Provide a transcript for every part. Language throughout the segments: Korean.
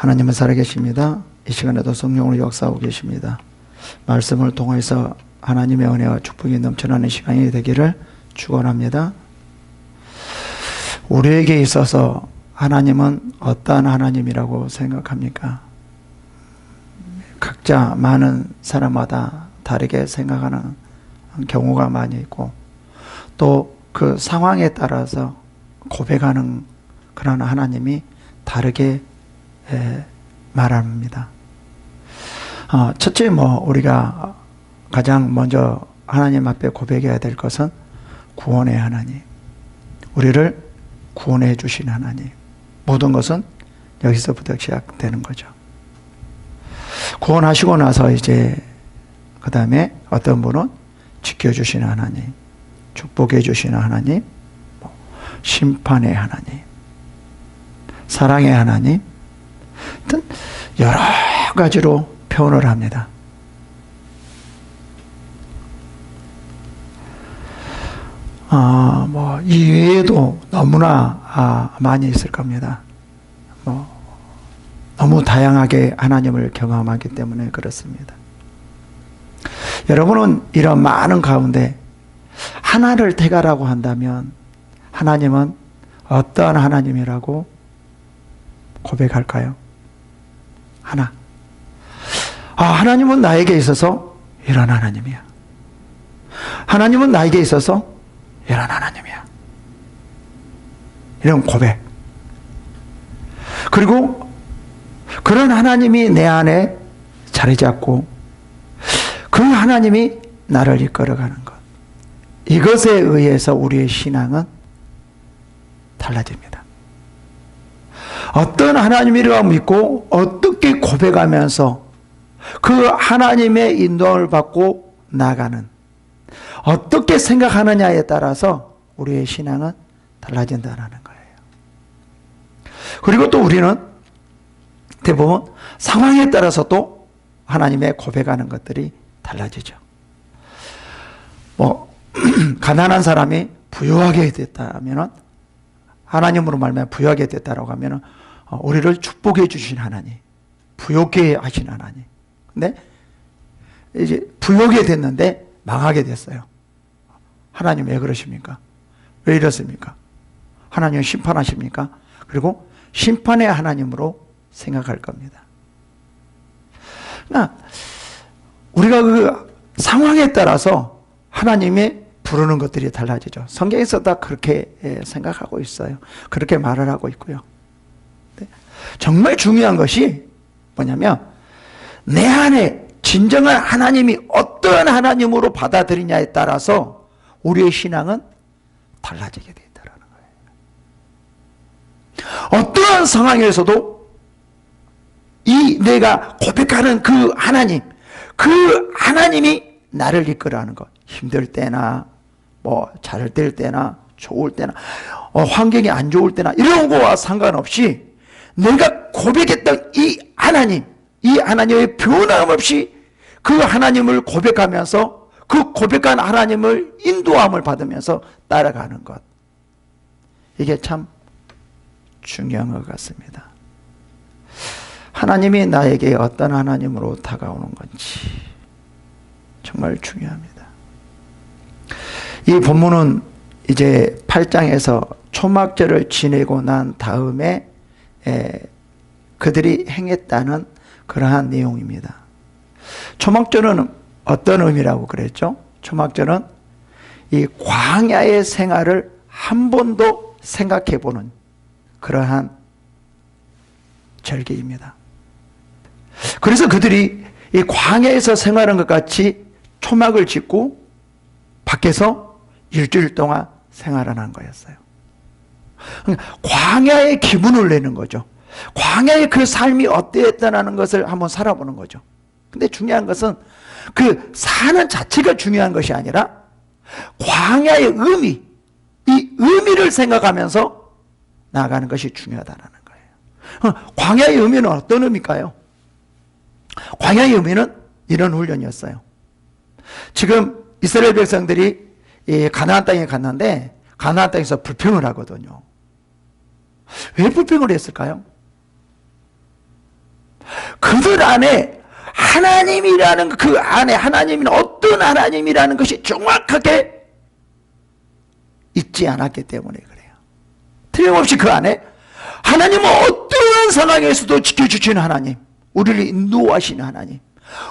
하나님은 살아계십니다. 이 시간에도 성령으로 역사하고 계십니다. 말씀을 통해서 하나님의 은혜와 축복이 넘쳐나는 시간이 되기를 축원합니다. 우리에게 있어서 하나님은 어떠한 하나님이라고 생각합니까? 각자 많은 사람마다 다르게 생각하는 경우가 많이 있고, 또 그 상황에 따라서 고백하는 그런 하나님이 다르게 말합니다. 첫째, 우리가 가장 먼저 하나님 앞에 고백해야 될 것은 구원의 하나님, 우리를 구원해 주신 하나님. 모든 것은 여기서부터 시작되는 거죠. 구원하시고 나서 이제 그 다음에 어떤 분은 지켜주시는 하나님, 축복해 주시는 하나님, 심판의 하나님, 사랑의 하나님 등 여러 가지로 표현을 합니다. 이 외에도 너무나 많이 있을 겁니다. 너무 다양하게 하나님을 경험하기 때문에 그렇습니다. 여러분은 이런 많은 가운데 하나를 택하라고 한다면 하나님은 어떠한 하나님이라고 고백할까요? 하나. 하나님은 나에게 있어서 이런 하나님이야. 하나님은 나에게 있어서 이런 하나님이야. 이런 고백. 그리고 그런 하나님이 내 안에 자리 잡고 그 하나님이 나를 이끌어가는 것. 이것에 의해서 우리의 신앙은 달라집니다. 어떤 하나님이라고 믿고 어떻게 고백하면서 그 하나님의 인도를 받고 나가는, 어떻게 생각하느냐에 따라서 우리의 신앙은 달라진다는 거예요. 그리고 또 우리는 대부분 상황에 따라서 또 하나님의 고백하는 것들이 달라지죠. 가난한 사람이 부유하게 됐다면, 하나님으로 말하면 부유하게 됐다라고 하면 우리를 축복해 주신 하나님, 부유하게 하신 하나님. 근데 이제 부유하게 됐는데 망하게 됐어요. 하나님 왜 그러십니까? 왜 이렇습니까? 하나님 심판하십니까? 그리고 심판의 하나님으로 생각할 겁니다. 그러니까 우리가 그 상황에 따라서 하나님이 부르는 것들이 달라지죠. 성경에서 다 그렇게 생각하고 있어요. 그렇게 말을 하고 있고요. 정말 중요한 것이 뭐냐면 내 안에 진정한 하나님이 어떤 하나님으로 받아들이냐에 따라서 우리의 신앙은 달라지게 된다는 거예요. 어떠한 상황에서도 이 내가 고백하는 그 하나님이 나를 이끌어가는 것. 힘들 때나 잘 될 때나 좋을 때나 환경이 안 좋을 때나 이런 거와 상관없이 내가 고백했던 이 하나님의 변함없이 그 하나님을 고백하면서 그 고백한 하나님을 인도함을 받으면서 따라가는 것. 이게 참 중요한 것 같습니다. 하나님이 나에게 어떤 하나님으로 다가오는 건지 정말 중요합니다. 이 본문은 이제 8장에서 초막절을 지내고 난 다음에 그들이 행했다는 그러한 내용입니다. 초막절은 어떤 의미라고 그랬죠? 초막절은 이 광야의 생활을 한 번도 생각해 보는 그러한 절기입니다. 그래서 그들이 이 광야에서 생활한 것 같이 초막을 짓고 밖에서 일주일 동안 생활을 한 거였어요. 광야의 기분을 내는 거죠. 광야의 그 삶이 어땠다는 것을 한번 살아보는 거죠. 근데 중요한 것은 그 사는 자체가 중요한 것이 아니라 광야의 의미, 이 의미를 생각하면서 나아가는 것이 중요하다는 거예요. 광야의 의미는 어떤 의미일까요? 광야의 의미는 이런 훈련이었어요. 지금 이스라엘 백성들이 가나안 땅에 갔는데 가나안 땅에서 불평을 하거든요. 왜 불평을 했을까요? 그들 안에 하나님이라는, 그 안에 하나님은 어떤 하나님이라는 것이 정확하게 있지 않았기 때문에 그래요. 틀림없이 그 안에 하나님은 어떠한 상황에서도 지켜주시는 하나님, 우리를 인도하시는 하나님,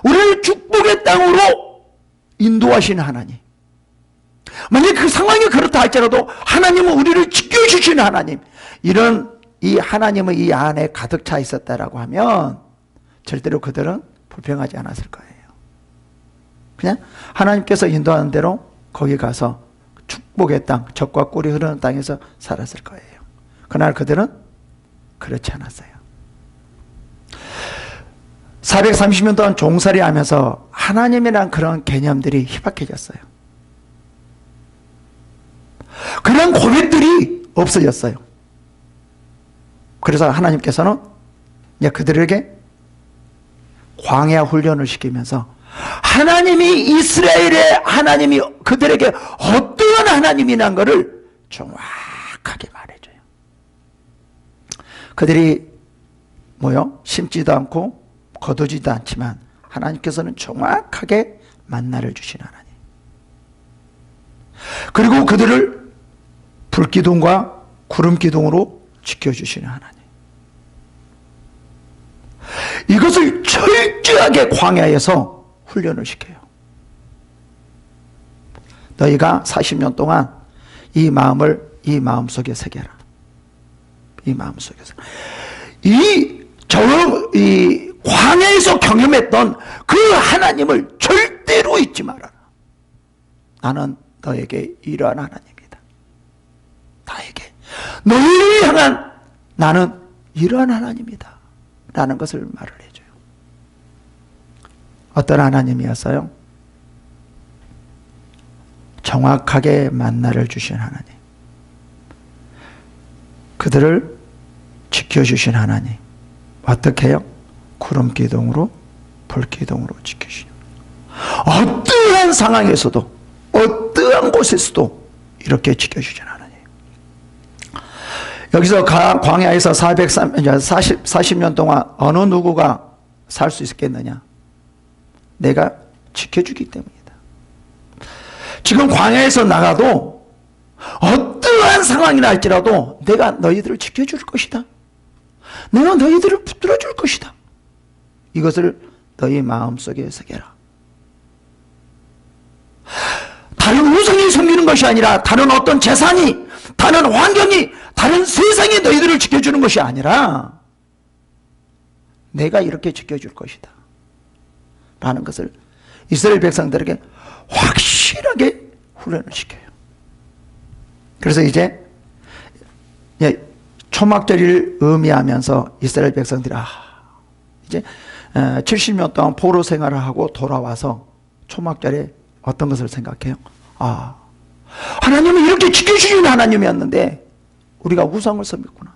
우리를 축복의 땅으로 인도하시는 하나님, 만약 그 상황이 그렇다 할지라도 하나님은 우리를 지켜주시는 하나님, 이런 이 하나님은 이 안에 가득 차 있었다라고 하면 절대로 그들은 불평하지 않았을 거예요. 그냥 하나님께서 인도하는 대로 거기 가서 축복의 땅, 젖과 꿀이 흐르는 땅에서 살았을 거예요. 그날 그들은 그렇지 않았어요. 430년 동안 종살이 하면서 하나님이란 그런 개념들이 희박해졌어요. 그런 고백들이 없어졌어요. 그래서 하나님께서는 이제 그들에게 광야 훈련을 시키면서 하나님이 이스라엘의 하나님이 그들에게 어떠한 하나님이란 것을 정확하게 말해줘요. 그들이 심지도 않고 거두지도 않지만 하나님께서는 정확하게 만나를 주신 하나님, 그리고 그들을 불기둥과 구름기둥으로 지켜주시는 하나님, 이것을 철저하게 광야에서 훈련을 시켜요. 너희가 40년 동안 이 마음을 이 마음속에 새겨라. 이 마음속에서 이 광야에서 경험했던 그 하나님을 절대로 잊지 말아라. 나는 너에게 이러한 하나님이다. 나에게 너희를 향한 나는 이러한 하나님이다 라는 것을 말을 해줘요. 어떤 하나님이었어요? 정확하게 만나를 주신 하나님, 그들을 지켜주신 하나님. 어떻게 해요? 구름기둥으로 불기둥으로 지켜주시는, 어떠한 상황에서도 어떠한 곳에서도 이렇게 지켜주신 하나님. 여기서 광야에서 40년 동안 어느 누구가 살 수 있겠느냐? 내가 지켜주기 때문이다. 지금 광야에서 나가도 어떠한 상황이나 할지라도 내가 너희들을 지켜줄 것이다. 내가 너희들을 붙들어줄 것이다. 이것을 너희 마음속에 새겨라. 다른 우상이 섬기는 것이 아니라, 다른 어떤 재산이, 다른 환경이, 다른 세상이 너희들을 지켜주는 것이 아니라 내가 이렇게 지켜줄 것이다 라는 것을 이스라엘 백성들에게 확실하게 훈련을 시켜요. 그래서 이제 초막절을 의미하면서 이스라엘 백성들이 이제 70년 동안 포로 생활을 하고 돌아와서 초막절에 어떤 것을 생각해요? 하나님은 이렇게 지켜주시는 하나님이었는데 우리가 우상을 섬겼구나,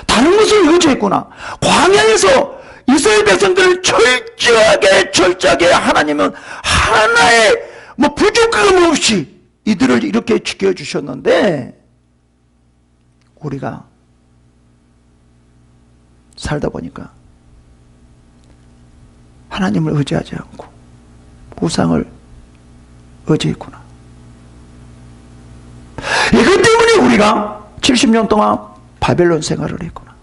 다른 것을 의지했구나. 광야에서 이스라엘 백성들을 철저하게 하나님은 하나의 부족함 없이 이들을 이렇게 지켜주셨는데, 우리가 살다 보니까 하나님을 의지하지 않고 우상을 의지했구나. 이것 때문에 우리가 70년 동안 바벨론 생활을 했구나.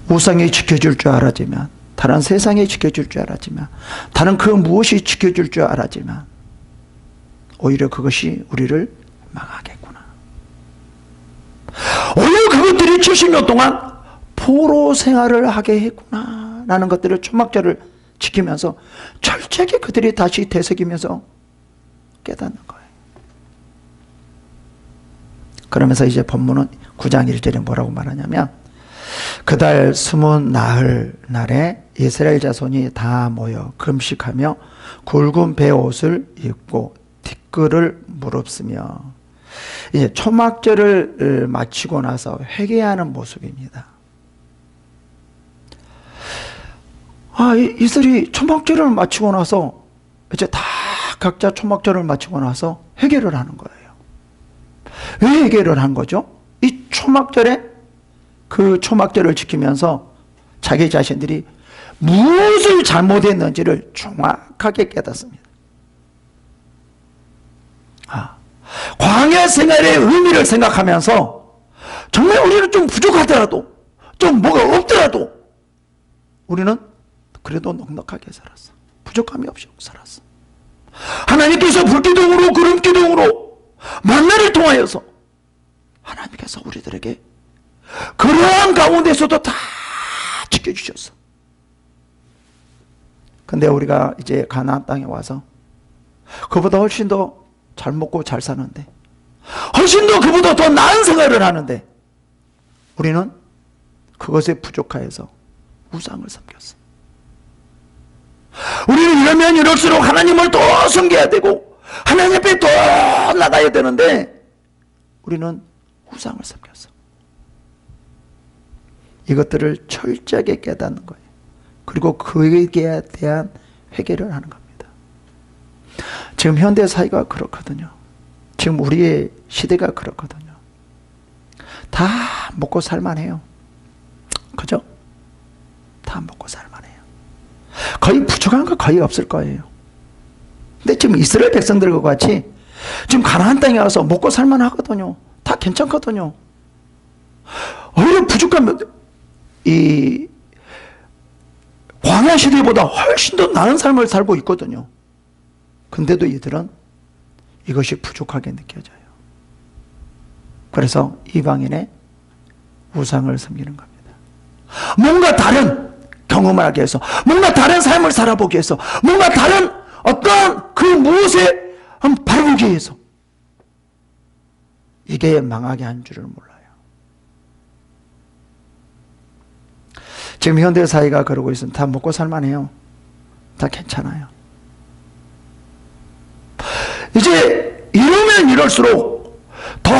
우상이 지켜줄 줄 알았지만, 다른 세상이 지켜줄 줄 알았지만, 다른 그 무엇이 지켜줄 줄 알았지만 오히려 그것이 우리를 망하겠구나. 오히려 그것들이 70년 동안 포로 생활을 하게 했구나 라는 것들을 초막절을 지키면서 철저하게 그들이 다시 되새기면서 깨닫는 거예요. 그러면서 이제 본문은 9장 1절에 뭐라고 말하냐면, 그달 20나흘 날에 이스라엘 자손이 다 모여 금식하며 굵은 베옷을 입고 티끌을 무릅쓰며, 이제 초막절을 마치고 나서 회개하는 모습입니다. 이스라엘이 초막절을 마치고 나서 이제 다 각자 초막절을 마치고 나서 회개를 하는 거예요. 왜 회개를 한 거죠? 이 초막절에 그 초막절을 지키면서 자기 자신들이 무엇을 잘못했는지를 정확하게 깨닫습니다. 광야 생활의 의미를 생각하면서 정말 우리는 좀 부족하더라도, 좀 뭐가 없더라도 우리는 그래도 넉넉하게 살았어. 부족함이 없이 살았어. 하나님께서 불기둥으로 구름기둥으로 만나를 통하여서 하나님께서 우리들에게 그러한 가운데서도 다 지켜주셨어. 근데 우리가 이제 가나안 땅에 와서 그보다 훨씬 더 잘 먹고 잘 사는데, 훨씬 더 그보다 더 나은 생활을 하는데 우리는 그것에 부족하여서 우상을 섬겼어. 우리는 이러면 이럴수록 하나님을 더 섬겨야 되고 하나님 앞에 더 나가야 되는데 우리는 우상을 섬겼어. 이것들을 철저하게 깨닫는 거예요. 그리고 그에 대한 회개를 하는 겁니다. 지금 현대 사회가 그렇거든요. 지금 우리의 시대가 그렇거든요. 다 먹고 살만해요. 그죠? 다 먹고 살만해요. 거의 부족한 거 거의 없을 거예요. 근데 지금 이스라엘 백성들과 같이 지금 가나안 땅에 와서 먹고 살만하거든요. 다 괜찮거든요. 오히려 부족한, 이 광야 시대보다 훨씬 더 나은 삶을 살고 있거든요. 근데도 이들은 이것이 부족하게 느껴져요. 그래서 이방인의 우상을 섬기는 겁니다. 뭔가 다른 경험을 하기 위해서, 뭔가 다른 삶을 살아보기 위해서, 뭔가 다른 어떤 그 무엇에 바라보기 위해서 이게 망하게 한 줄을 몰라요. 지금 현대 사회가 그러고 있습니다. 다 먹고 살만해요. 다 괜찮아요. 이제 이러면 이럴수록 더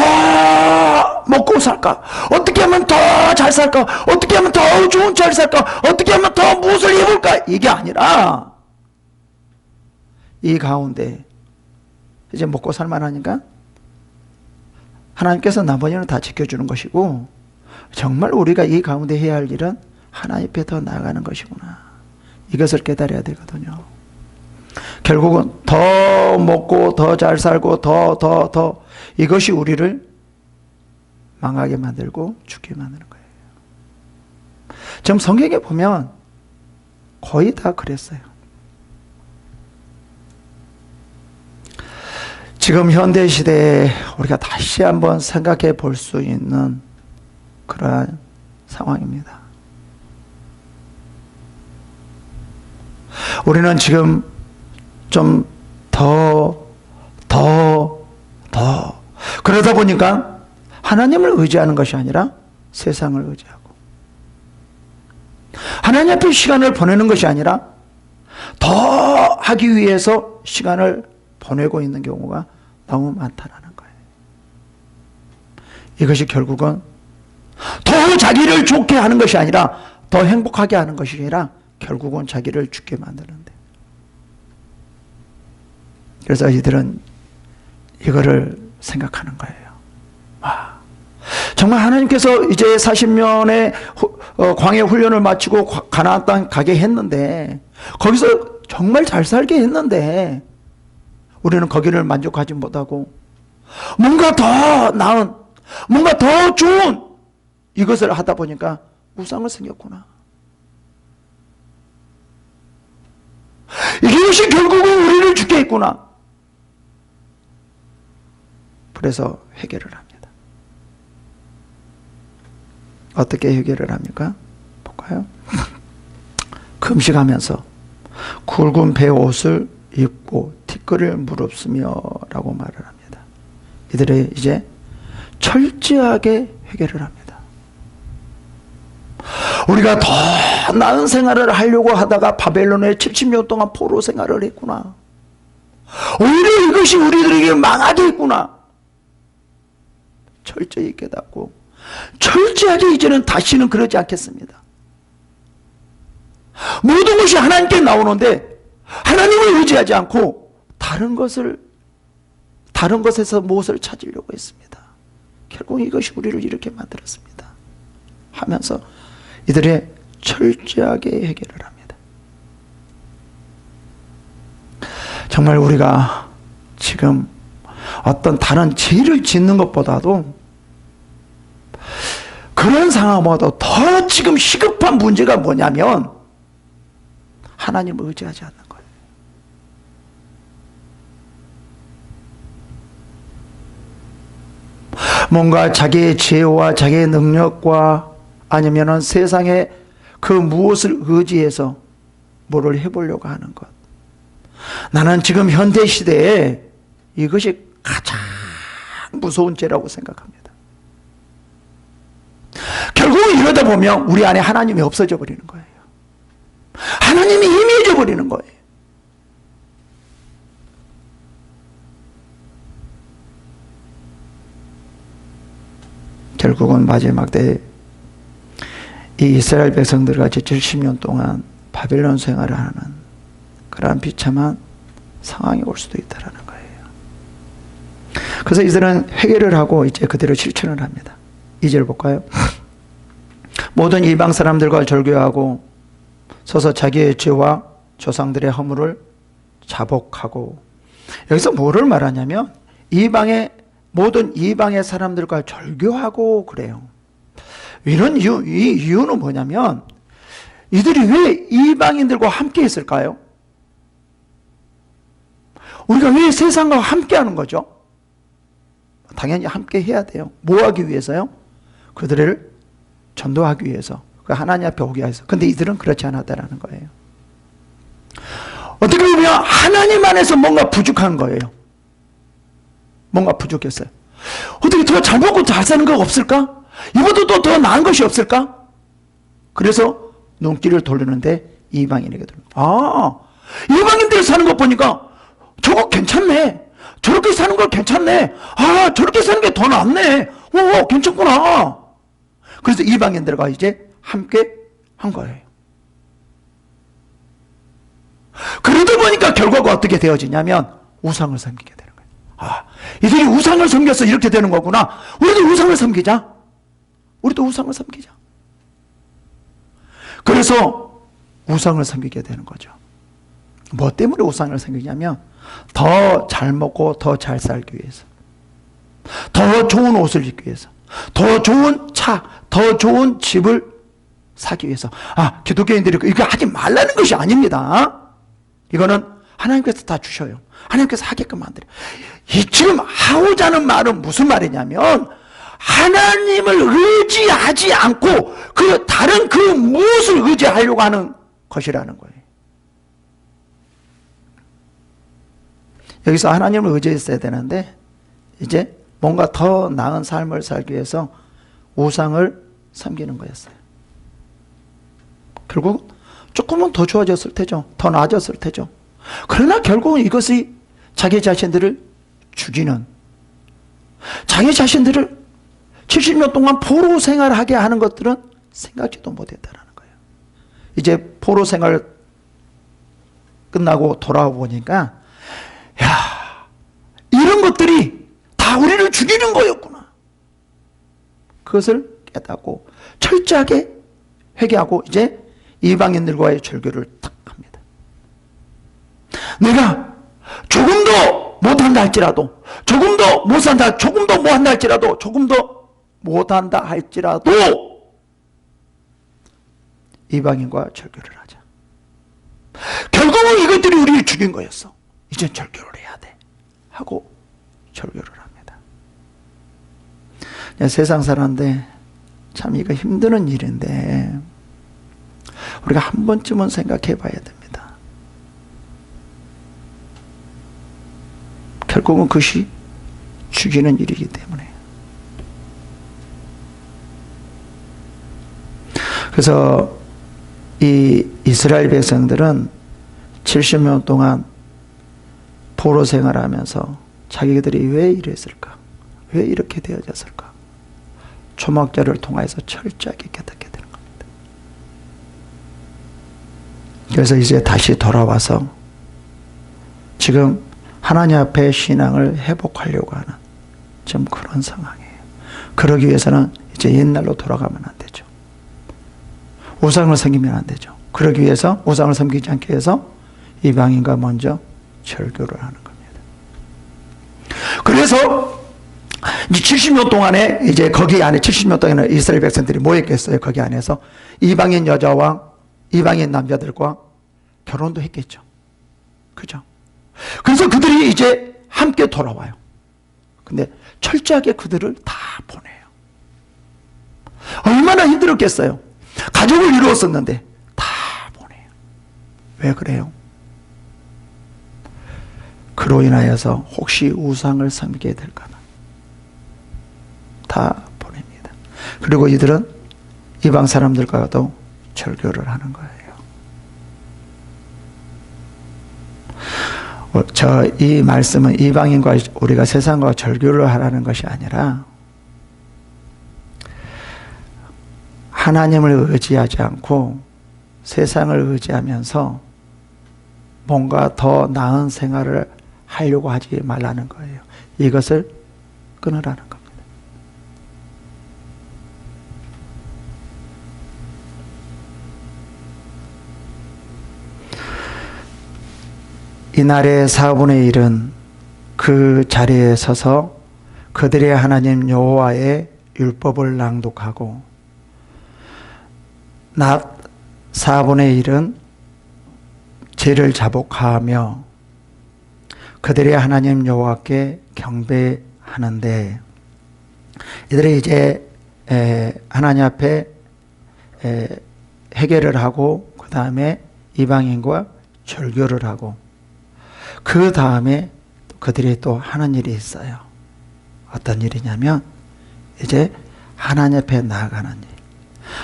먹고 살까? 어떻게 하면 더 잘 살까? 어떻게 하면 더 좋은 잘 살까? 어떻게 하면 더 무엇을 입을까? 이게 아니라 이 가운데 이제 먹고 살만하니까 하나님께서 나머지는 다 지켜주는 것이고, 정말 우리가 이 가운데 해야 할 일은 하나님 앞에 더 나아가는 것이구나. 이것을 깨달아야 되거든요. 결국은 더 먹고 더 잘 살고 더 이것이 우리를 망하게 만들고 죽게 만드는 거예요. 지금 성경에 보면 거의 다 그랬어요. 지금 현대 시대에 우리가 다시 한번 생각해 볼 수 있는 그러한 상황입니다. 우리는 지금 좀 그러다 보니까 하나님을 의지하는 것이 아니라 세상을 의지하고, 하나님 앞에 시간을 보내는 것이 아니라 더 하기 위해서 시간을 보내고 있는 경우가 너무 많다는 거예요. 이것이 결국은 더 자기를 좋게 하는 것이 아니라, 더 행복하게 하는 것이 아니라 결국은 자기를 죽게 만드는데, 그래서 이들은 이거를 생각하는 거예요. 와, 정말 하나님께서 이제 40년의 광야 훈련을 마치고 가나안 땅 가게 했는데, 거기서 정말 잘 살게 했는데 우리는 거기를 만족하지 못하고 뭔가 더 나은, 뭔가 더 좋은 이것을 하다 보니까 우상을 생겼구나. 이것이 결국은 우리를 죽게 했구나. 그래서 회개를 합니다. 어떻게 회개를 합니까? 볼까요? 금식하면서 굵은 베옷을 입고 티끌을 무릅쓰며 라고 말을 합니다. 이들이 이제 철저하게 회개를 합니다. 우리가 더 나은 생활을 하려고 하다가 바벨론에 70년 동안 포로 생활을 했구나. 오히려 이것이 우리들에게 망하게 했구나. 철저히 깨닫고 철저하게 이제는 다시는 그러지 않겠습니다. 모든 것이 하나님께 나오는데 하나님을 의지하지 않고 다른 것에서 무엇을 찾으려고 했습니다. 결국 이것이 우리를 이렇게 만들었습니다. 하면서 이들의 철저하게 해결을 합니다. 정말 우리가 지금 어떤 다른 죄를 짓는 것보다도 그런 상황보다 더 지금 시급한 문제가 뭐냐면 하나님을 의지하지 않는 거예요. 뭔가 자기의 지혜와 자기의 능력과 아니면은 세상에 그 무엇을 의지해서 뭐를 해보려고 하는 것. 나는 지금 현대 시대에 이것이 가장 무서운 죄라고 생각합니다. 결국은 이러다 보면 우리 안에 하나님이 없어져 버리는 거예요. 하나님이 희미해져 버리는 거예요. 결국은 마지막 때에 이 이스라엘 백성들 같이 70년 동안 바벨론 생활을 하는 그러한 비참한 상황이 올 수도 있다는 거예요. 그래서 이들은 회개를 하고 이제 그대로 실천을 합니다. 2절 볼까요? 모든 이방 사람들과 절교하고 서서 자기의 죄와 조상들의 허물을 자복하고, 여기서 뭐를 말하냐면 모든 이방의 사람들과 절교하고 그래요. 이 이유는 뭐냐면 이들이 왜 이방인들과 함께 했을까요? 우리가 왜 세상과 함께 하는 거죠? 당연히 함께 해야 돼요. 뭐 하기 위해서요? 그들을 전도하기 위해서, 하나님 앞에 오게 해서. 근데 이들은 그렇지 않았다라는 거예요. 어떻게 보면 하나님 안에서 뭔가 부족한 거예요. 뭔가 부족했어요. 어떻게 더 잘 먹고 잘 사는 거 없을까? 이보다 더 나은 것이 없을까? 그래서 눈길을 돌리는데 이방인에게 이방인들이 사는 것 보니까 저거 괜찮네. 저렇게 사는 거 괜찮네. 저렇게 사는 게 더 낫네. 괜찮구나. 그래서 이방인들과 이제 함께 한 거예요. 그러다 보니까 결과가 어떻게 되어지냐면 우상을 섬기게 되는 거예요. 이들이 우상을 섬겨서 이렇게 되는 거구나. 우리도 우상을 섬기자. 그래서 우상을 섬기게 되는 거죠. 뭐 때문에 우상을 섬기냐면 더 잘 먹고 더 잘 살기 위해서, 더 좋은 옷을 입기 위해서, 더 좋은 차, 더 좋은 집을 사기 위해서. 기독교인들이 이거 하지 말라는 것이 아닙니다. 이거는 하나님께서 다 주셔요. 하나님께서 하게끔 만들어요. 지금 하고자 하는 말은 무슨 말이냐면 하나님을 의지하지 않고 다른 무엇을 의지하려고 하는 것이라는 거예요. 여기서 하나님을 의지했어야 되는데 이제 뭔가 더 나은 삶을 살기 위해서 우상을 섬기는 거였어요. 결국 조금은 더 좋아졌을 테죠. 더 나아졌을 테죠. 그러나 결국은 이것이 자기 자신들을 죽이는, 자기 자신들을 70년 동안 포로 생활하게 하는 것들은 생각지도 못했다는 거예요. 이제 포로 생활 끝나고 돌아와 보니까 이런 것들이 다 우리를 죽이는 거였구나. 그것을 깨닫고 철저하게 회개하고 이제 이방인들과의 절교를 딱 합니다. 내가 조금 더 못한다 할지라도, 조금 더 못한다 할지라도 이방인과 절교를 하자. 결국은 이것들이 우리를 죽인 거였어. 이젠 절교를 해야 돼 하고 절교를 합니다. 세상 사람인데 참 이거 힘드는 일인데 우리가 한 번쯤은 생각해 봐야 됩니다. 결국은 그것이 죽이는 일이기 때문에. 그래서 이 이스라엘 백성들은 70년 동안 포로 생활하면서 자기들이 왜 이랬을까? 왜 이렇게 되어졌을까? 초막절을 통해서 철저하게 깨닫게 되는 겁니다. 그래서 이제 다시 돌아와서 지금 하나님 앞에 신앙을 회복하려고 하는 지금 그런 상황이에요. 그러기 위해서는 이제 옛날로 돌아가면 안 되죠. 우상을 섬기면 안 되죠. 그러기 위해서 우상을 섬기지 않기 위해서 이방인과 먼저 절교를 하는 겁니다. 그래서 이제 70년 동안에 이제 거기 안에 70년 동안에 이스라엘 백성들이 뭐 했겠어요? 거기 안에서 이방인 여자와 이방인 남자들과 결혼도 했겠죠. 그죠? 그래서 그들이 이제 함께 돌아와요. 근데 철저하게 그들을 다 보내요. 얼마나 힘들었겠어요. 가족을 이루었었는데 다 보내요. 왜 그래요? 그로 인하여서 혹시 우상을 섬기게 될까 봐 다 보냅니다. 그리고 이들은 이방 사람들과도 절교를 하는 거예요. 이 말씀은 이방인과 우리가 세상과 절교를 하라는 것이 아니라 하나님을 의지하지 않고 세상을 의지하면서 뭔가 더 나은 생활을 하려고 하지 말라는 거예요. 이것을 끊으라는 겁니다. 이날의 4분의 1은 그 자리에 서서 그들의 하나님 여호와의 율법을 낭독하고 낮 4분의 1은 죄를 자복하며 그들의 하나님 여호와께 경배하는데 이들이 이제 하나님 앞에 회개를 하고 그 다음에 이방인과 절교를 하고 그 다음에 그들이 또 하는 일이 있어요. 어떤 일이냐면 이제 하나님 앞에 나아가는 일.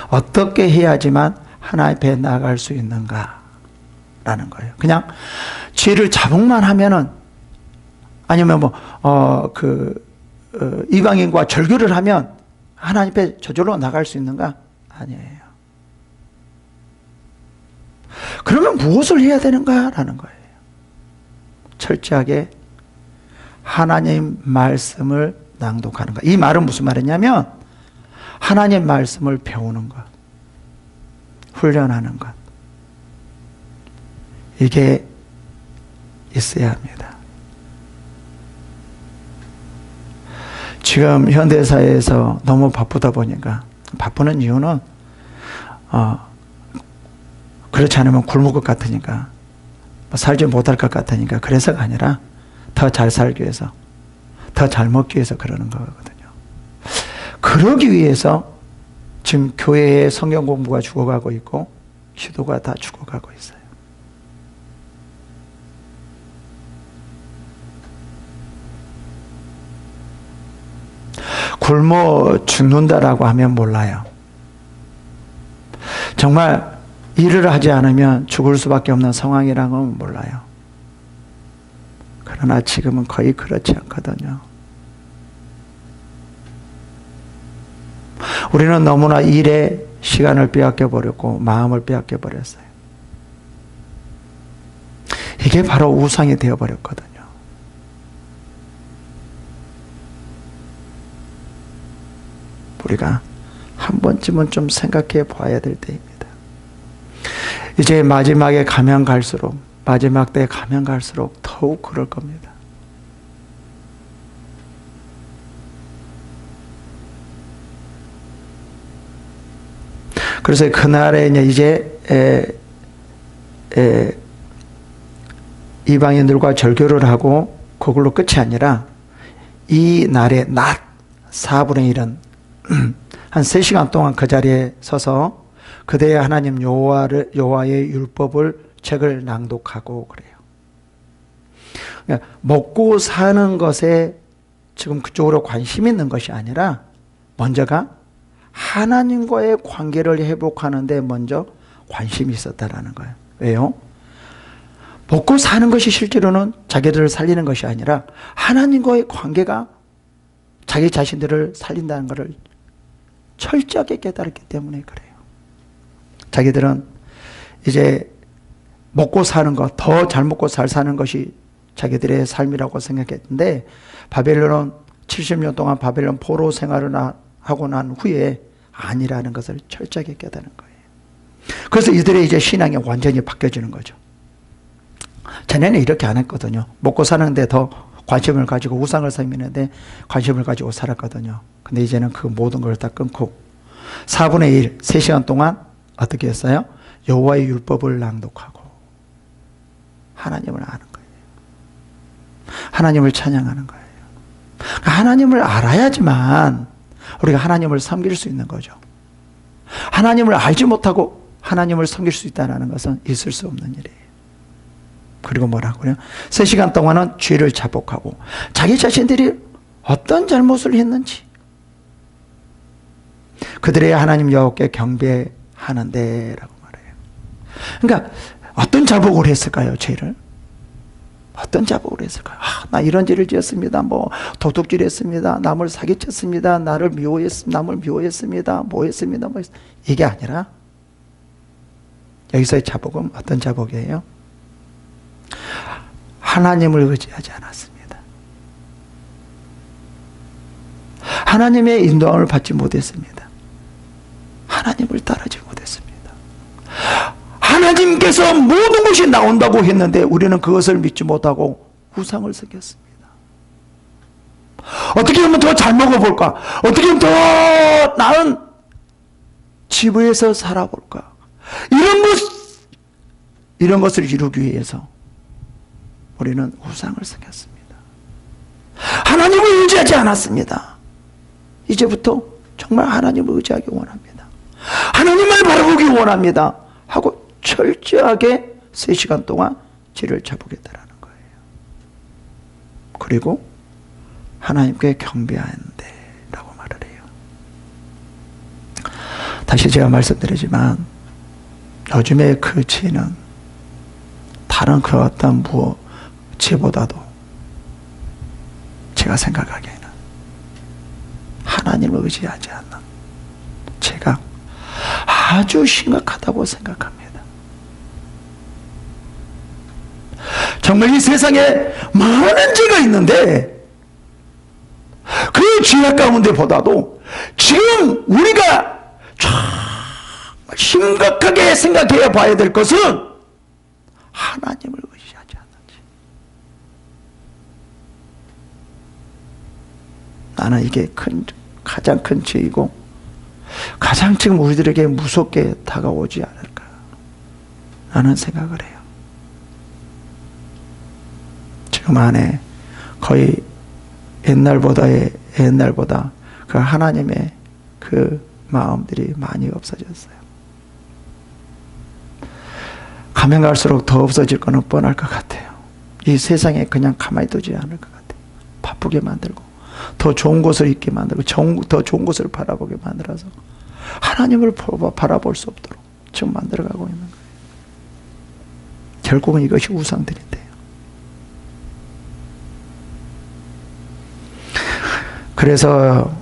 어떻게 해야지만 하나님 앞에 나아갈 수 있는가라는 거예요. 그냥 죄를 자복만 하면은 아니면 이방인과 절교를 하면 하나님 앞에 저절로 나갈 수 있는가? 아니에요. 그러면 무엇을 해야 되는가라는 거예요. 철저하게 하나님 말씀을 낭독하는 것. 이 말은 무슨 말이냐면 하나님 말씀을 배우는 것, 훈련하는 것. 이게 있어야 합니다. 지금 현대사회에서 너무 바쁘다 보니까 바쁘는 이유는 그렇지 않으면 굶을 것 같으니까 살지 못할 것 같으니까 그래서가 아니라 더 잘 살기 위해서 더 잘 먹기 위해서 그러는 거거든요. 그러기 위해서 지금 교회의 성경 공부가 죽어가고 있고 기도가 다 죽어가고 있어요. 굶어 죽는다라고 하면 몰라요. 정말 일을 하지 않으면 죽을 수밖에 없는 상황이라는 건 몰라요. 그러나 지금은 거의 그렇지 않거든요. 우리는 너무나 일에 시간을 빼앗겨 버렸고 마음을 빼앗겨 버렸어요. 이게 바로 우상이 되어 버렸거든요. 우리가 한 번쯤은 좀 생각해 봐야 될 때입니다. 이제 마지막에 가면 갈수록, 마지막 때에 가면 갈수록 더욱 그럴 겁니다. 그래서 그날에 이제 이방인들과 절교를 하고 그걸로 끝이 아니라 이 날의 낮 4분의 1은 한 3시간 동안 그 자리에 서서 그대의 하나님 여호와의 율법을 책을 낭독하고 그래요. 그러니까 먹고 사는 것에 지금 그쪽으로 관심 있는 것이 아니라 먼저가 하나님과의 관계를 회복하는 데 먼저 관심이 있었다라는 거예요. 왜요? 먹고 사는 것이 실제로는 자기들을 살리는 것이 아니라 하나님과의 관계가 자기 자신들을 살린다는 것을 철저하게 깨달았기 때문에 그래요. 자기들은 이제 먹고 사는 것, 더 잘 먹고 잘 사는 것이 자기들의 삶이라고 생각했는데 바벨론은 70년 동안 바벨론 포로 생활을 하고 난 후에 아니라는 것을 철저하게 깨달은 거예요. 그래서 이들의 이제 신앙이 완전히 바뀌어지는 거죠. 전에는 이렇게 안 했거든요. 먹고 사는데 더 관심을 가지고 우상을 섬기는데 관심을 가지고 살았거든요. 근데 이제는 그 모든 걸 다 끊고 4분의 1, 3시간 동안 어떻게 했어요? 여호와의 율법을 낭독하고 하나님을 아는 거예요. 하나님을 찬양하는 거예요. 하나님을 알아야지만 우리가 하나님을 섬길 수 있는 거죠. 하나님을 알지 못하고 하나님을 섬길 수 있다는 것은 있을 수 없는 일이에요. 그리고 뭐라고요? 3시간 동안은 죄를 자복하고 자기 자신들이 어떤 잘못을 했는지 그들의 하나님 여호와께 경배하는데 라고 말해요. 그러니까 어떤 자복을 했을까요? 죄를 어떤 자복을 했을까요? 나 이런 죄를 지었습니다. 뭐 도둑질 했습니다. 남을 사기쳤습니다. 남을 미워했습니다. 뭐 했습니다. 이게 아니라 여기서의 자복은 어떤 자복이에요? 하나님을 의지하지 않았습니다. 하나님의 인도함을 받지 못했습니다. 하나님을 따르지 못했습니다. 하나님께서 모든 것이 나온다고 했는데 우리는 그것을 믿지 못하고 우상을 섬겼습니다. 어떻게 하면 더 잘 먹어볼까? 어떻게 하면 더 나은 집에서 살아볼까? 이런 것을 이루기 위해서 우리는 우상을 섬겼습니다. 하나님을 의지하지 않았습니다. 이제부터 정말 하나님을 의지하기 원합니다. 하나님을 바라보기 원합니다. 하고 철저하게 3시간 동안 죄를 자복했다라는 거예요. 그리고 하나님께 경배하는데 라고 말을 해요. 다시 제가 말씀드리지만 요즘에 그 죄는 다른 그 어떤 죄보다도 제가 생각하기에는 하나님을 의지하지 않는 죄가 아주 심각하다고 생각합니다. 정말 이 세상에 많은 죄가 있는데 그 죄악 가운데 보다도 지금 우리가 정말 심각하게 생각해 봐야 될 것은 하나님을 의지하지 않는지. 나는 이게 가장 큰 죄이고 가장 지금 우리들에게 무섭게 다가오지 않을까 라는 생각을 해요. 지금 안에 거의 옛날보다 그 하나님의 그 마음들이 많이 없어졌어요. 가면 갈수록 더 없어질 거는 뻔할 것 같아요. 이 세상에 그냥 가만히 두지 않을 것 같아요. 바쁘게 만들고 더 좋은 곳을 있게 만들고 더 좋은 곳을 바라보게 만들어서 하나님을 바라볼 수 없도록 지금 만들어가고 있는 거예요. 결국은 이것이 우상들인데요. 그래서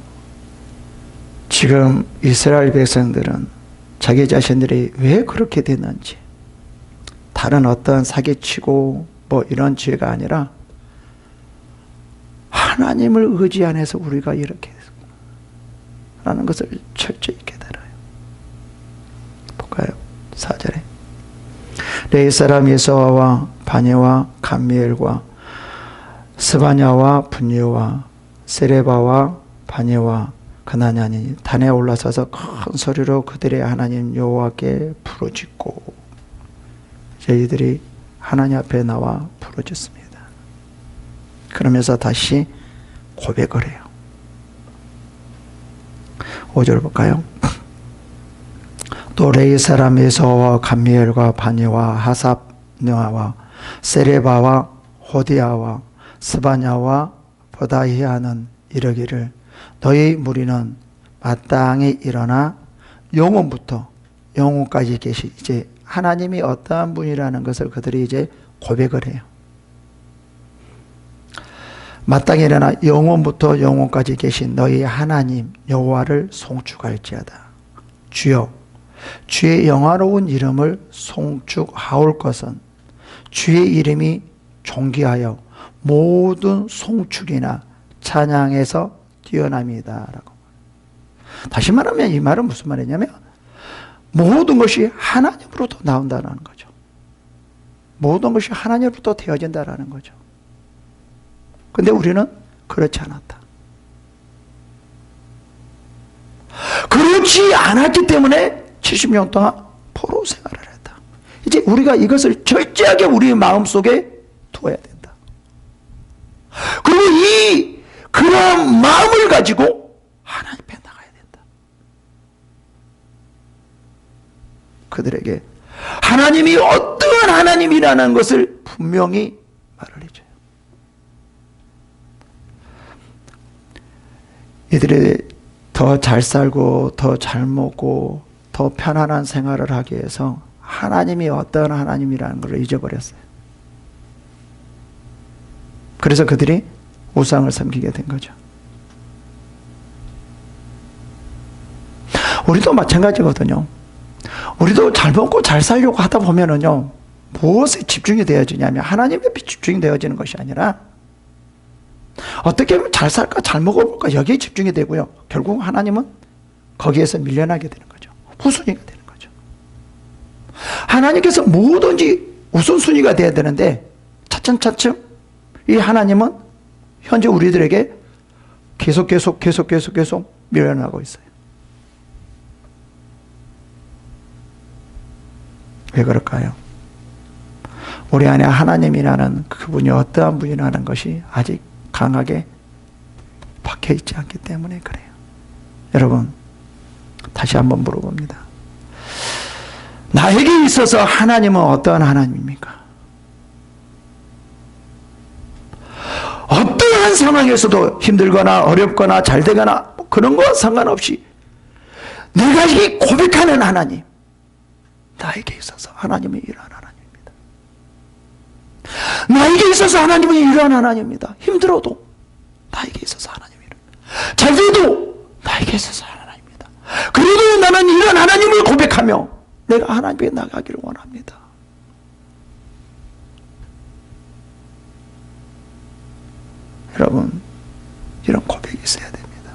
지금 이스라엘 백성들은 자기 자신들이 왜 그렇게 됐는지 다른 어떤 사기치고 뭐 이런 죄가 아니라 하나님을 의지 안에서 우리가 이렇게 됐구나 라는 것을 철저히 깨달아요. 볼까요? 4절에 레위 사람 예수아와 바네와 감미엘과 스바냐와 분예와 세레바와 바네와 그나냐니 단에 올라서서 큰 소리로 그들의 하나님 여호와께 부르짖고 저희들이 하나님 앞에 나와 부르짖습니다. 그러면서 다시 고백을 해요. 5절 볼까요? 또 레위 사람 에서와 감미엘과 바네와 하삽냐와 세레바와 호디아와 스바냐와 보다히아는 이르기를 너희 무리는 마땅히 일어나 영원부터 영원까지 계시 이제 하나님이 어떠한 분이라는 것을 그들이 이제 고백을 해요. 마땅히 일어나 영원부터 영원까지 계신 너희 하나님 여호와를 송축할지어다. 주여 주의 영화로운 이름을 송축하올 것은 주의 이름이 존귀하여 모든 송축이나 찬양에서 뛰어남이다 라고. 다시 말하면 이 말은 무슨 말이냐면 모든 것이 하나님으로부터 나온다는 거죠. 모든 것이 하나님으로부터 되어진다는 거죠. 근데 우리는 그렇지 않았다. 그렇지 않았기 때문에 70년 동안 포로 생활을 했다. 이제 우리가 이것을 철저하게 우리 마음속에 두어야 된다. 그리고 그런 마음을 가지고 하나님 앞에 나가야 된다. 그들에게 하나님이 어떠한 하나님이라는 것을 분명히 말을 해줘요. 이들이 더 잘 살고 더 잘 먹고 더 편안한 생활을 하기 위해서 하나님이 어떤 하나님이라는 걸 잊어버렸어요. 그래서 그들이 우상을 섬기게 된 거죠. 우리도 마찬가지거든요. 우리도 잘 먹고 잘 살려고 하다 보면은요, 무엇에 집중이 되어지냐면 하나님에 집중이 되어지는 것이 아니라 어떻게 하면 잘 살까 잘 먹어볼까 여기에 집중이 되고요. 결국 하나님은 거기에서 밀려나게 되는 거죠. 후순위가 되는 거죠. 하나님께서 뭐든지 우선순위가 돼야 되는데 차츰차츰 이 하나님은 현재 우리들에게 계속 밀려나고 있어요. 왜 그럴까요? 우리 안에 하나님이라는 그분이 어떠한 분이라는 것이 아직 강하게 박혀 있지 않기 때문에 그래요. 여러분, 다시 한번 물어봅니다. 나에게 있어서 하나님은 어떠한 하나님입니까? 어떠한 상황에서도 힘들거나 어렵거나 잘 되거나 그런 거 상관없이 내가 이 고백하는 하나님, 나에게 있어서 하나님은 이러한 하나님입니다. 나에게 있어서 하나님은 이러한 하나님입니다. 힘들어도 나에게 있어서 하나님이라. 잘 돼도 나에게 있어서 하나님입니다. 그래도 나는 이런 하나님을 고백하며 내가 하나님께 나가기를 원합니다. 여러분, 이런 고백이 있어야 됩니다.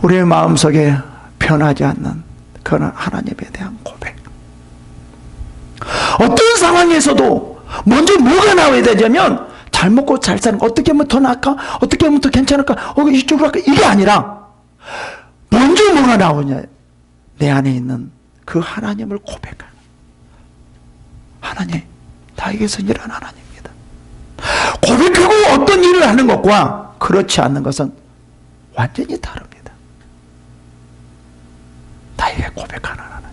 우리의 마음속에 변하지 않는 그런 하나님에 대한 고백. 어떤 상황에서도 먼저 뭐가 나와야 되냐면 잘 먹고 잘 사는 거, 어떻게 하면 더 나을까? 어떻게 하면 더 괜찮을까? 이쪽으로 할까? 이게 아니라 먼저 뭐가 나오냐? 내 안에 있는 그 하나님을 고백하는 하나님, 나에게서 이런 하나님입니다. 고백하고 어떤 일을 하는 것과 그렇지 않는 것은 완전히 다릅니다. 나에게 고백하는 하나님,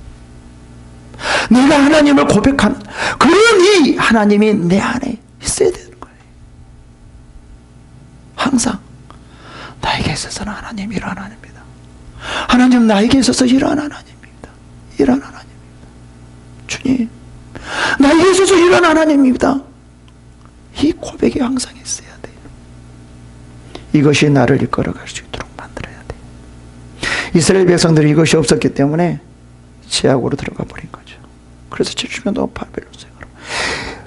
내가 하나님을 고백하는 그런 이 하나님이 내 안에 있어야 되는 거예요. 항상 나에게 있어서는 하나님 이러한 하나님입니다. 하나님 나에게 있어서 이러한 하나님입니다. 이러한 하나님입니다. 주님, 나에게 있어서 이러한 하나님입니다. 이 고백이 항상 있어야 돼요. 이것이 나를 이끌어갈 수 있도록 만들어야 돼요. 이스라엘 백성들이 이것이 없었기 때문에 제약으로 들어가 버린 거죠. 그래서 70년 동안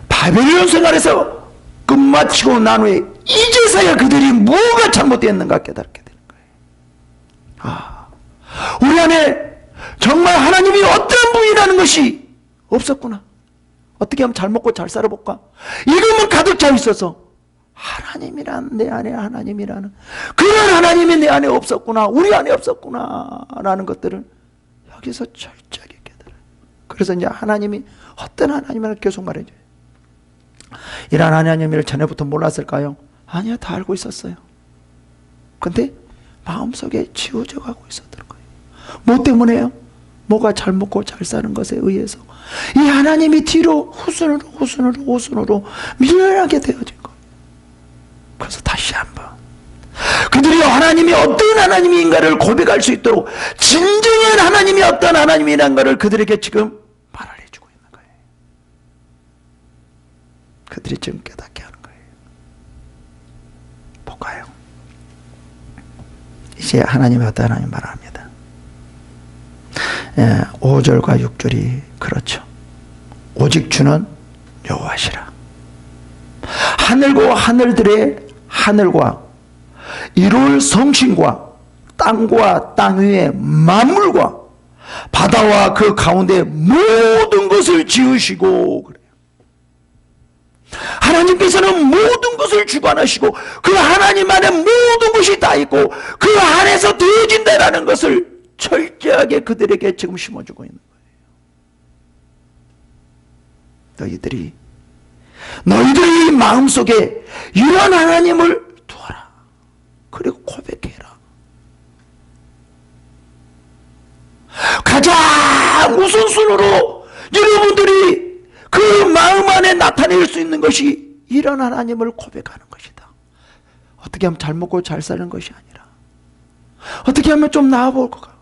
바벨론 생활에서 끝마치고 난 후에 이제서야 그들이 뭐가 잘못되었는가 깨닫게 되는 거예요. 우리 안에 정말 하나님이 어떤 분이라는 것이 없었구나. 어떻게 하면 잘 먹고 잘 살아볼까? 이것만 가득 차 있어서 하나님이란 내 안에 하나님이라는 그런 하나님이 내 안에 없었구나, 우리 안에 없었구나 라는 것들을 여기서 철저하게 깨달아요. 그래서 이제 하나님이 어떤 하나님을 계속 말해줘요. 이런 하나님을 전에부터 몰랐을까요? 아니요, 다 알고 있었어요. 근데 마음속에 지워져 가고 있었던 거예요. 뭐 때문에요? 뭐가 잘 먹고 잘 사는 것에 의해서 이 하나님이 뒤로 후순으로 밀려나게 되어진 거예요. 그래서 다시 한번 그들이 하나님이 어떤 하나님인가를 고백할 수 있도록 진정한 하나님이 어떤 하나님이라는 것을 그들에게 지금 말을 해주고 있는 거예요. 그들이 지금 깨닫게 하는 거예요. 볼까요? 이제 하나님이 어떤 하나님 말합니다. 5절과 6절이 그렇죠. 오직 주는 여호와시라. 하늘과 하늘들의 하늘과 이룰 성신과 땅과 땅 위의 만물과 바다와 그 가운데 모든 것을 지으시고 그래요. 하나님께서는 모든 것을 주관하시고 그 하나님 안에 모든 것이 다 있고 그 안에서 되어진다라는 것을 철저하게 그들에게 지금 심어주고 있는 거예요. 너희들이 마음속에 이런 하나님을 두어라. 그리고 고백해라. 가장 우선순위로 여러분들이 그 마음 안에 나타낼 수 있는 것이 이런 하나님을 고백하는 것이다. 어떻게 하면 잘 먹고 잘 사는 것이 아니라, 어떻게 하면 좀 나아볼 거가,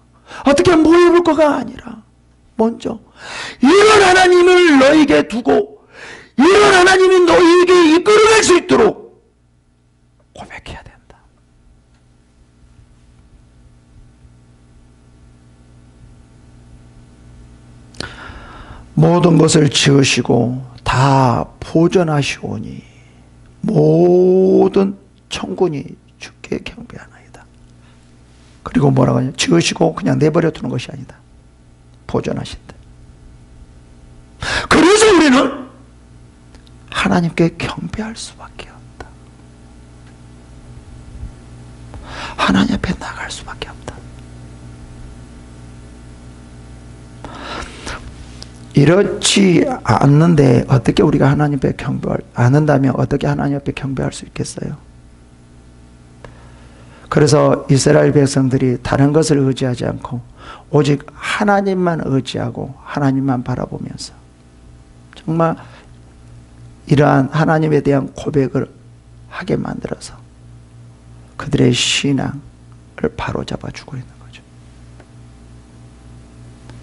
어떻게 하면 모여볼 거가 아니라, 먼저 이런 하나님을 너에게 두고 이런 하나님이 너에게 이끌어갈 수 있도록 고백해야 된다. 모든 것을 지으시고 다 보존하시오니 모든 천군이 주께 경배하나이다. 그리고 뭐라고 하냐? 지으시고 그냥 내버려 두는 것이 아니다. 보존하신다. 그래서 우리는 하나님께 경배할 수밖에 없다. 하나님 앞에 나갈 수밖에 없다. 이렇지 않는데 어떻게 우리가 하나님 앞에 경배할, 않는다면 어떻게 하나님 앞에 경배할 수 있겠어요? 그래서 이스라엘 백성들이 다른 것을 의지하지 않고 오직 하나님만 의지하고 하나님만 바라보면서 정말 이러한 하나님에 대한 고백을 하게 만들어서 그들의 신앙을 바로잡아 주고 있는 거죠.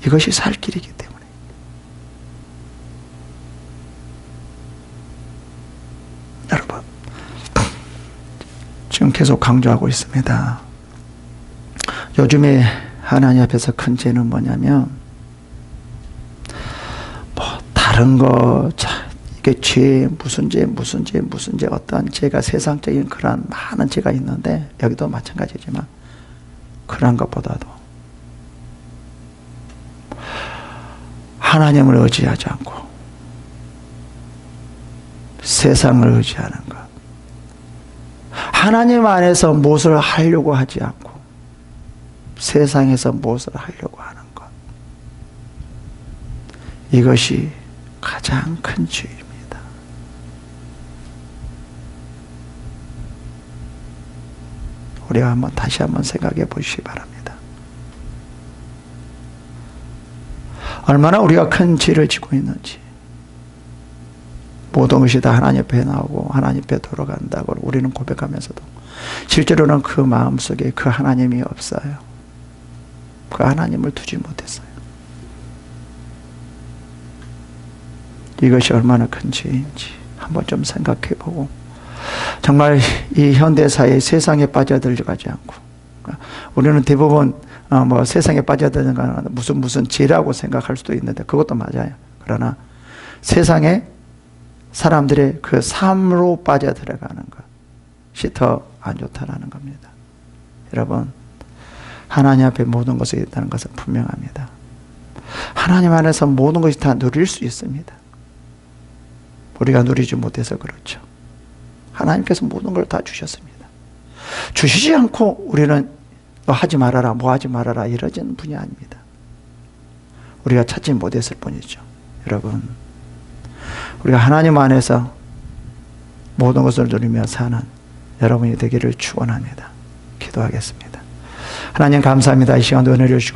이것이 살 길이기 때문에. 여러분, 지금 계속 강조하고 있습니다. 요즘에 하나님 앞에서 큰 죄는 뭐냐면, 다른 거, 이게 죄, 무슨 죄, 어떠한 죄가 세상적인 그런 많은 죄가 있는데, 여기도 마찬가지지만, 그런 것보다도 하나님을 의지하지 않고, 세상을 의지하는 것. 하나님 안에서 무엇을 하려고 하지 않고 세상에서 무엇을 하려고 하는 것. 이것이 가장 큰 죄입니다. 우리가 다시 한번 생각해 보시기 바랍니다. 얼마나 우리가 큰 죄를 지고 있는지. 모든 것이 다 하나님 앞에 나오고 하나님 앞에 돌아간다고 우리는 고백하면서도 실제로는 그 마음속에 그 하나님이 없어요. 그 하나님을 두지 못했어요. 이것이 얼마나 큰 죄인지 한번 좀 생각해보고 정말 이 현대사회 세상에 빠져들어가지 않고 우리는 대부분 세상에 빠져드는 건 무슨 죄라고 생각할 수도 있는데 그것도 맞아요. 그러나 세상에 사람들의 그 삶으로 빠져들어가는 것이 더 안 좋다라는 겁니다. 여러분, 하나님 앞에 모든 것이 있다는 것은 분명합니다. 하나님 안에서 모든 것이 다 누릴 수 있습니다. 우리가 누리지 못해서 그렇죠. 하나님께서 모든 걸 다 주셨습니다. 주시지 않고 우리는 너 하지 말아라, 뭐 하지 말아라 이러지는 분이 아닙니다. 우리가 찾지 못했을 뿐이죠. 여러분, 우리가 하나님 안에서 모든 것을 누리며 사는 여러분이 되기를 축원합니다. 기도하겠습니다. 하나님 감사합니다. 이 시간도 은혜를 주시고